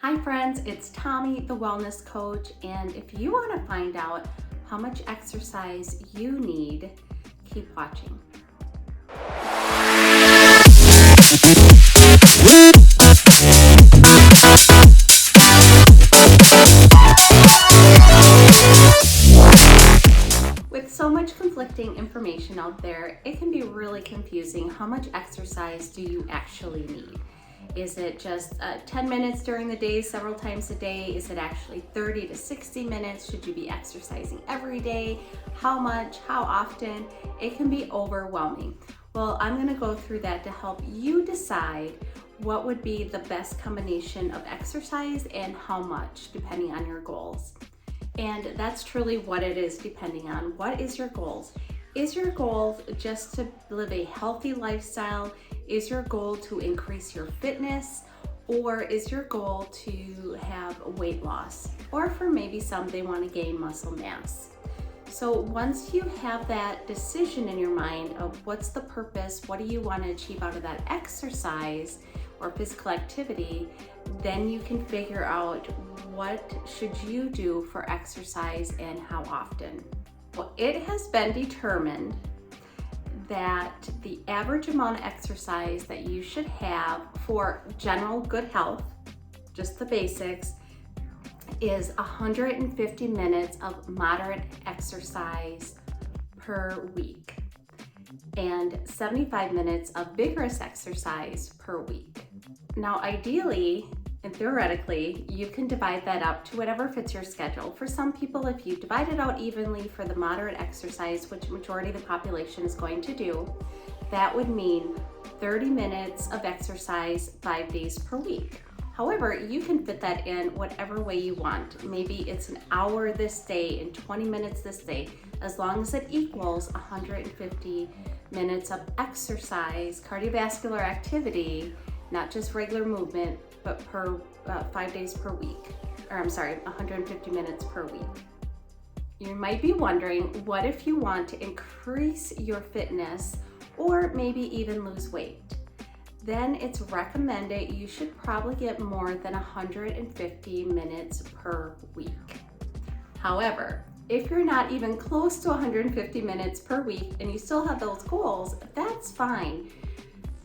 Hi friends, it's Tommy, the wellness coach, and if you want to find out how much exercise you need, keep watching. With so much conflicting information out there, it can be really confusing. How much exercise do you actually need? Is it just 10 minutes during the day, several times a day? Is it actually 30 to 60 minutes? Should you be exercising every day? How much? How often? It can be overwhelming. Well, I'm going to go through that to help you decide what would be the best combination of exercise and how much, depending on your goals. And that's truly what it is, depending on what is your goals. Is your goal just to live a healthy lifestyle? Is your goal to increase your fitness? Or is your goal to have weight loss? Or for maybe some, they want to gain muscle mass. So once you have that decision in your mind of what's the purpose, what do you want to achieve out of that exercise or physical activity, then you can figure out what should you do for exercise and how often. Well, it has been determined that the average amount of exercise that you should have for general good health, just the basics, is 150 minutes of moderate exercise per week and 75 minutes of vigorous exercise per week. Now, ideally and theoretically, you can divide that up to whatever fits your schedule. For some people, if you divide it out evenly for the moderate exercise, which majority of the population is going to do, that would mean 30 minutes of exercise 5 days per week. However, you can fit that in whatever way you want. Maybe it's an hour this day and 20 minutes this day, as long as it equals 150 minutes of exercise, cardiovascular activity, not just regular movement, but per 5 days per week, 150 minutes per week. You might be wondering, what if you want to increase your fitness or maybe even lose weight? Then it's recommended you should probably get more than 150 minutes per week. However, if you're not even close to 150 minutes per week and you still have those goals, that's fine.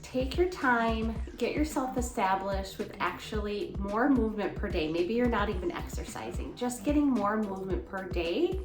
Take your time, get yourself established with actually more movement per day. Maybe you're not even exercising. Just getting more movement per day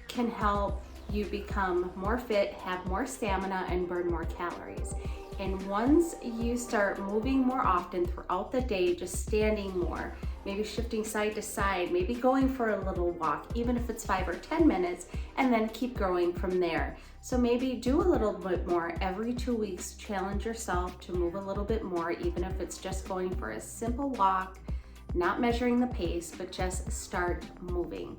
can help you become more fit, have more stamina, and burn more calories. And once you start moving more often throughout the day, just standing more, maybe shifting side to side, maybe going for a little walk, even if it's 5 or 10 minutes, and then keep growing from there. So maybe do a little bit more every 2 weeks. Challenge yourself to move a little bit more, even if it's just going for a simple walk, not measuring the pace, but just start moving.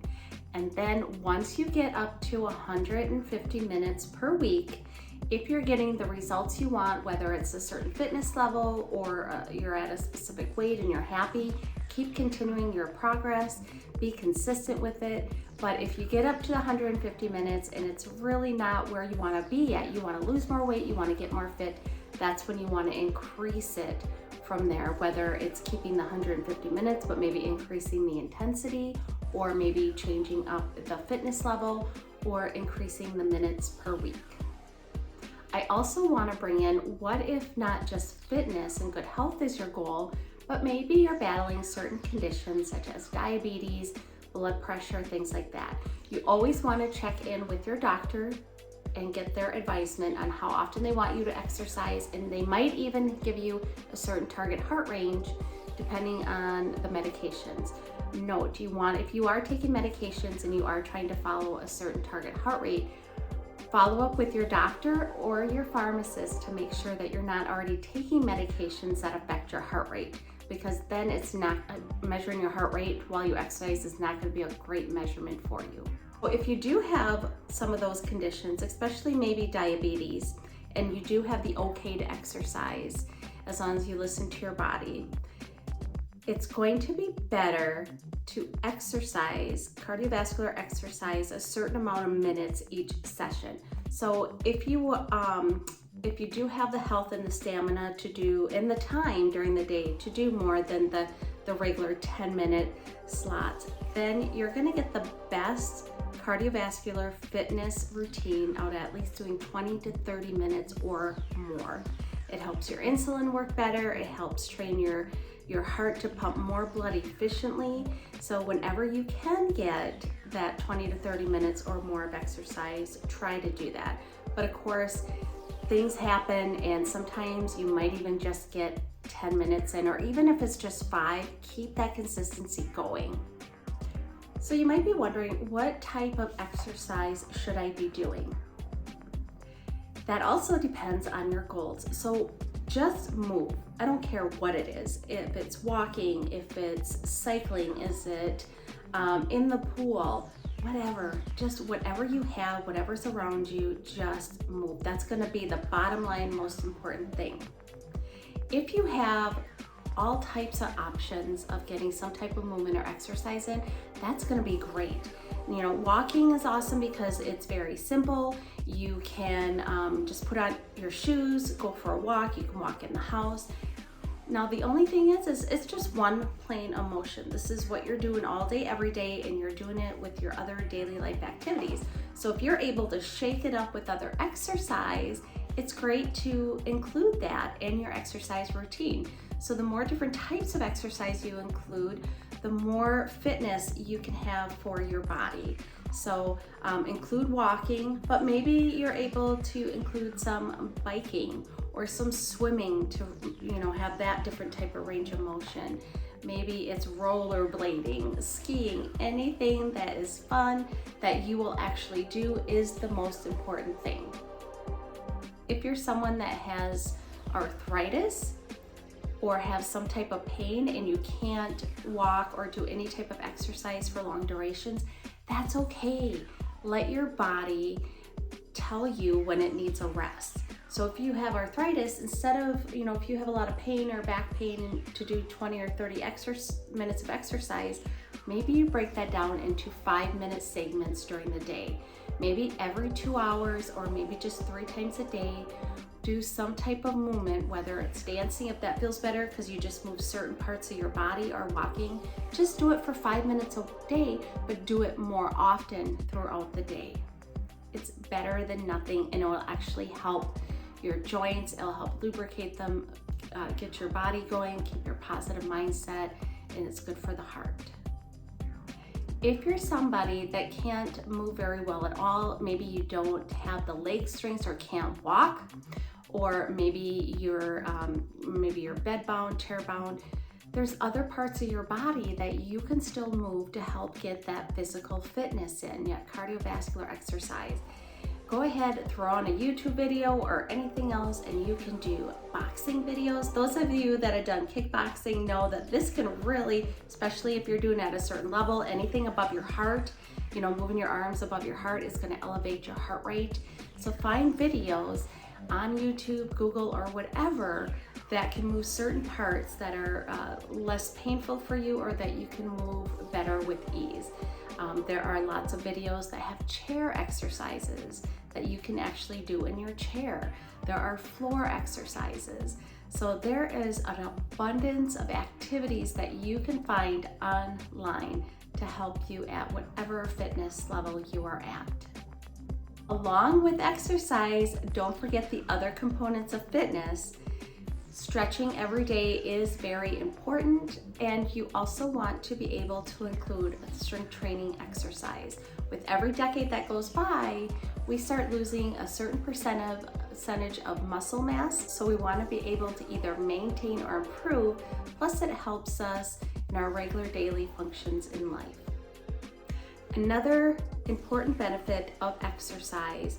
And then once you get up to 150 minutes per week, if you're getting the results you want, whether it's a certain fitness level or you're at a specific weight and you're happy, keep continuing your progress, be consistent with it. But if you get up to 150 minutes and it's really not where you want to be yet, you want to lose more weight, you want to get more fit, that's when you want to increase it from there, whether it's keeping the 150 minutes but maybe increasing the intensity, or maybe changing up the fitness level, or increasing the minutes per week. I also want to bring in, what if not just fitness and good health is your goal, but maybe you're battling certain conditions such as diabetes, blood pressure, things like that. You always want to check in with your doctor and get their advisement on how often they want you to exercise, and they might even give you a certain target heart range depending on the medications. Note, if you are taking medications and you are trying to follow a certain target heart rate, follow up with your doctor or your pharmacist to make sure that you're not already taking medications that affect your heart rate, because then it's not measuring your heart rate while you exercise is not going to be a great measurement for you. Well, if you do have some of those conditions, especially maybe diabetes, and you do have the okay to exercise as long as you listen to your body, it's going to be better to exercise, cardiovascular exercise, a certain amount of minutes each session. So if you do have the health and the stamina to do, and the time during the day to do more than the the regular 10-minute slots, then you're gonna get the best cardiovascular fitness routine out at least doing 20 to 30 minutes or more. It helps your insulin work better. It helps train your heart to pump more blood efficiently. So whenever you can get that 20 to 30 minutes or more of exercise, try to do that. But of course, things happen, and sometimes you might even just get 10 minutes in, or even if it's just 5, keep that consistency going. So you might be wondering, what type of exercise should I be doing? That also depends on your goals. So just move. I don't care what it is. If it's walking, if it's cycling, is it in the pool, whatever. Just whatever you have, whatever's around you, just move. That's gonna be the bottom line, most important thing. If you have all types of options of getting some type of movement or exercise in, that's gonna be great. You know, walking is awesome because it's very simple. You can just put on your shoes, go for a walk. You can walk in the house. Now, the only thing is it's just one plane of motion. This is what you're doing all day, every day, and you're doing it with your other daily life activities. So if you're able to shake it up with other exercise, it's great to include that in your exercise routine. So the more different types of exercise you include, the more fitness you can have for your body. So include walking, but maybe you're able to include some biking or some swimming to, have that different type of range of motion. Maybe it's rollerblading, skiing, anything that is fun that you will actually do is the most important thing. If you're someone that has arthritis or have some type of pain and you can't walk or do any type of exercise for long durations, that's okay. Let your body tell you when it needs a rest. So if you have arthritis, instead of, if you have a lot of pain or back pain to do 20 or 30 minutes of exercise, maybe you break that down into 5-minute segments during the day. Maybe every 2 hours, or maybe just 3 times a day, do some type of movement, whether it's dancing if that feels better because you just move certain parts of your body, or walking. Just do it for 5 minutes a day, but do it more often throughout the day. It's better than nothing, and it will actually help your joints. It'll help lubricate them, get your body going, keep your positive mindset, and it's good for the heart. If you're somebody that can't move very well at all, maybe you don't have the leg strength or can't walk, or maybe you're bed-bound, chair-bound, there's other parts of your body that you can still move to help get that physical fitness in, yet cardiovascular exercise. Go ahead, throw on a YouTube video or anything else, and you can do boxing videos. Those of you that have done kickboxing know that this can really, especially if you're doing at a certain level, anything above your heart, moving your arms above your heart is going to elevate your heart rate. So find videos on YouTube, Google, or whatever that can move certain parts that are less painful for you, or that you can move better with ease. There are lots of videos that have chair exercises that you can actually do in your chair. There are floor exercises. So there is an abundance of activities that you can find online to help you at whatever fitness level you are at. Along with exercise, don't forget the other components of fitness. Stretching every day is very important, and you also want to be able to include a strength training exercise. With every decade that goes by, we start losing a certain percentage of muscle mass, so we want to be able to either maintain or improve, plus it helps us in our regular daily functions in life. Another important benefit of exercise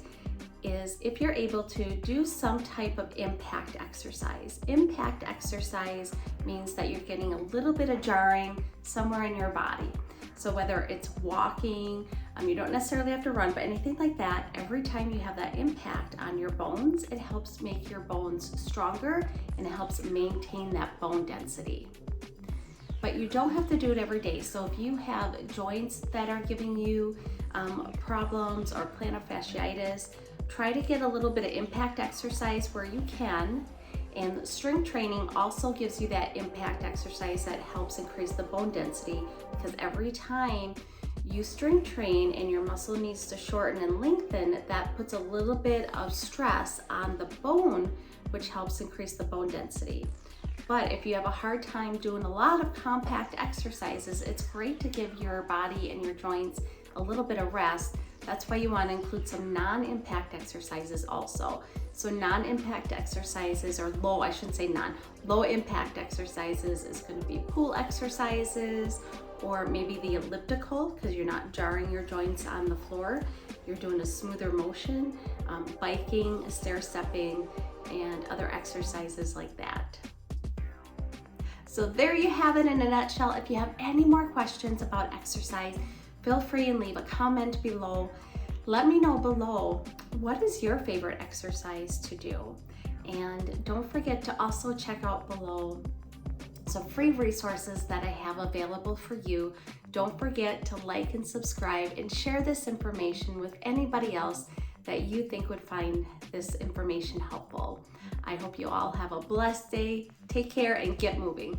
is if you're able to do some type of impact exercise. Impact exercise means that you're getting a little bit of jarring somewhere in your body. So whether it's walking, you don't necessarily have to run, but anything like that, every time you have that impact on your bones, it helps make your bones stronger, and it helps maintain that bone density. But you don't have to do it every day. So if you have joints that are giving you problems, or plantar fasciitis, try to get a little bit of impact exercise where you can, And strength training also gives you that impact exercise that helps increase the bone density, because every time you strength train and your muscle needs to shorten and lengthen, that puts a little bit of stress on the bone, which helps increase the bone density. But if you have a hard time doing a lot of compact exercises, it's great to give your body and your joints a little bit of rest. That's why you want to include some non-impact exercises also. So non-impact exercises, or low impact exercises is going to be pool exercises, or maybe the elliptical, because you're not jarring your joints on the floor. You're doing a smoother motion, biking, stair stepping, and other exercises like that. So there you have it in a nutshell. If you have any more questions about exercise, feel free and leave a comment below. Let me know below, what is your favorite exercise to do? And don't forget to also check out below some free resources that I have available for you. Don't forget to like and subscribe and share this information with anybody else that you think would find this information helpful. I hope you all have a blessed day. Take care and get moving.